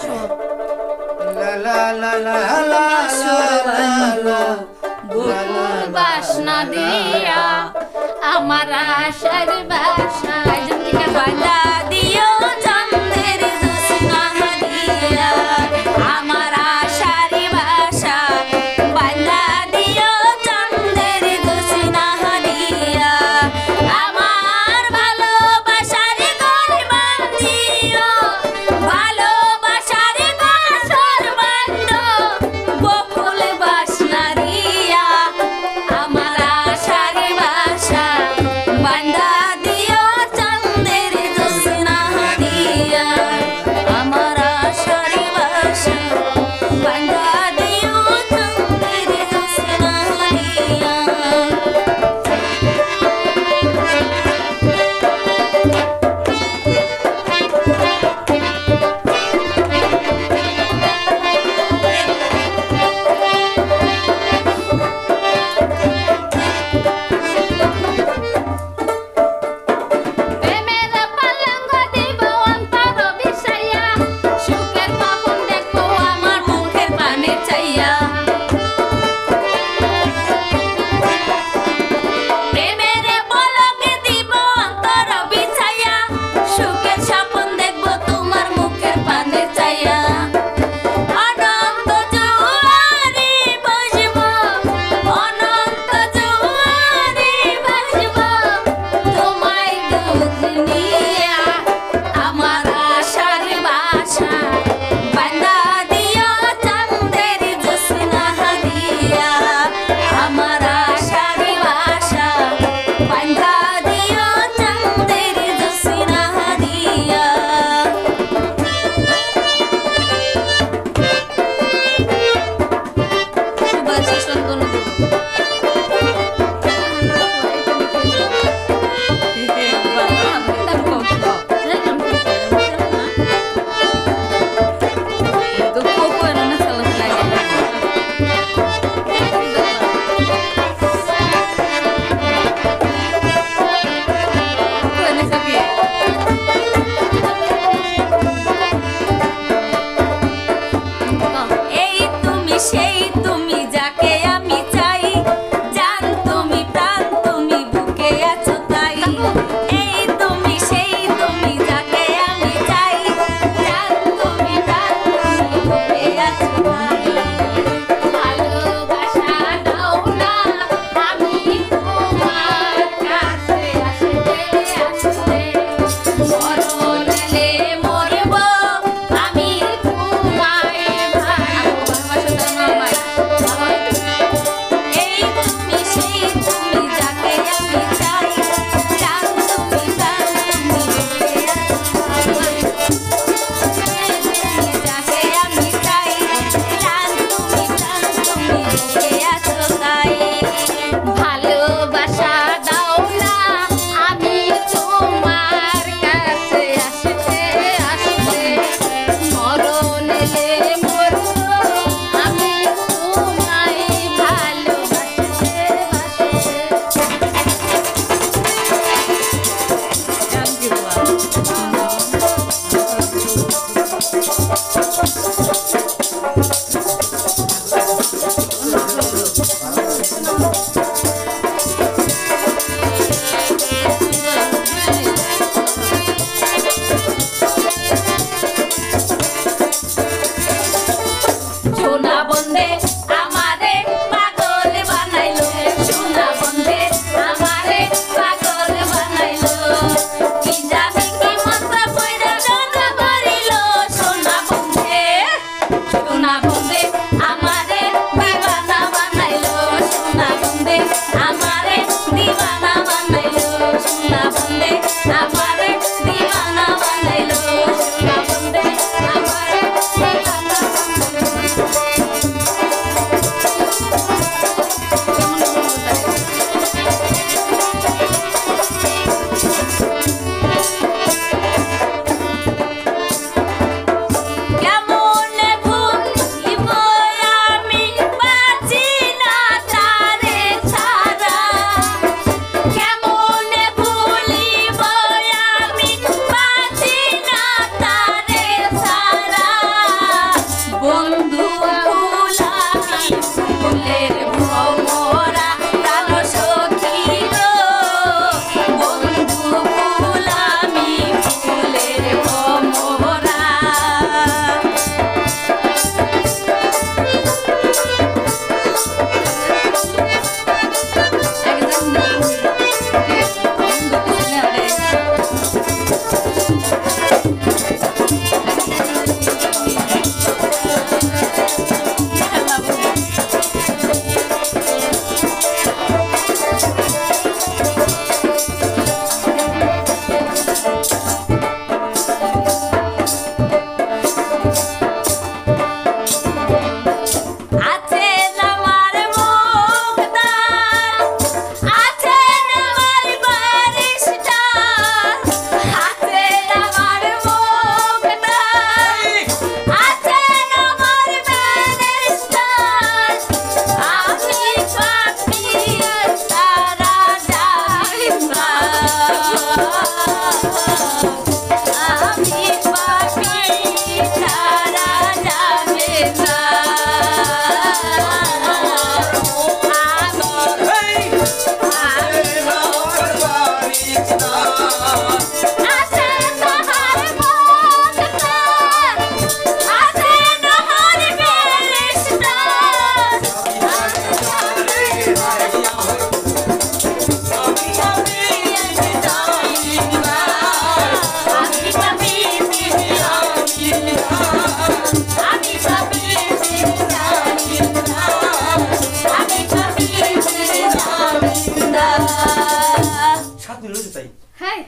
লা লা লা লা লা লা বুকুর বাসনা দিয়া আমার আশার বাসায় জমকে বাঁধা দিও চন্দ্রের জোছনা দিয়া আমার আশার বাসা বাঁধা দিও চন্দ্রের জোছনা দিয়া আমার ভালোবাসার ঘর বাঁধিও ভালোবাসার ঘর বাঁধো বকুল বাসনা দিয়া আমার আশার বাসা বাঁধা দিও চন্দ্রের জোছনা দিয়া আমার আশার বাসা বাঁধা দিও চন্দ্রের জোছনা দিয়া প্রেমের পালঙ্ক দিব অন্তর বিষাইয়া সুখের তখন দেখবো আমার মুখের পানে চাইয়া প্রেমের পলক দিব অন্তর বিষাইয়া সুখের স্বপ্ন দেখবো তোমার মুখের পানে চাইয়া অনন্ত জোয়ারে বসবো অনন্ত জোয়ারে বসবো তোমায় দুধ নিয়া আমার আশার বাসা বাঁধা দিও চন্দ্রের জোছনা দিয়া আমার আশার বাসা বাঁধা দিও চন্দ্রের জোছনা দিয়া শুভেচ্ছা সন্তুন এই তুমি সেই তুমি যাকে আমি চাই তুই রয়েছে তাই হ্যাঁ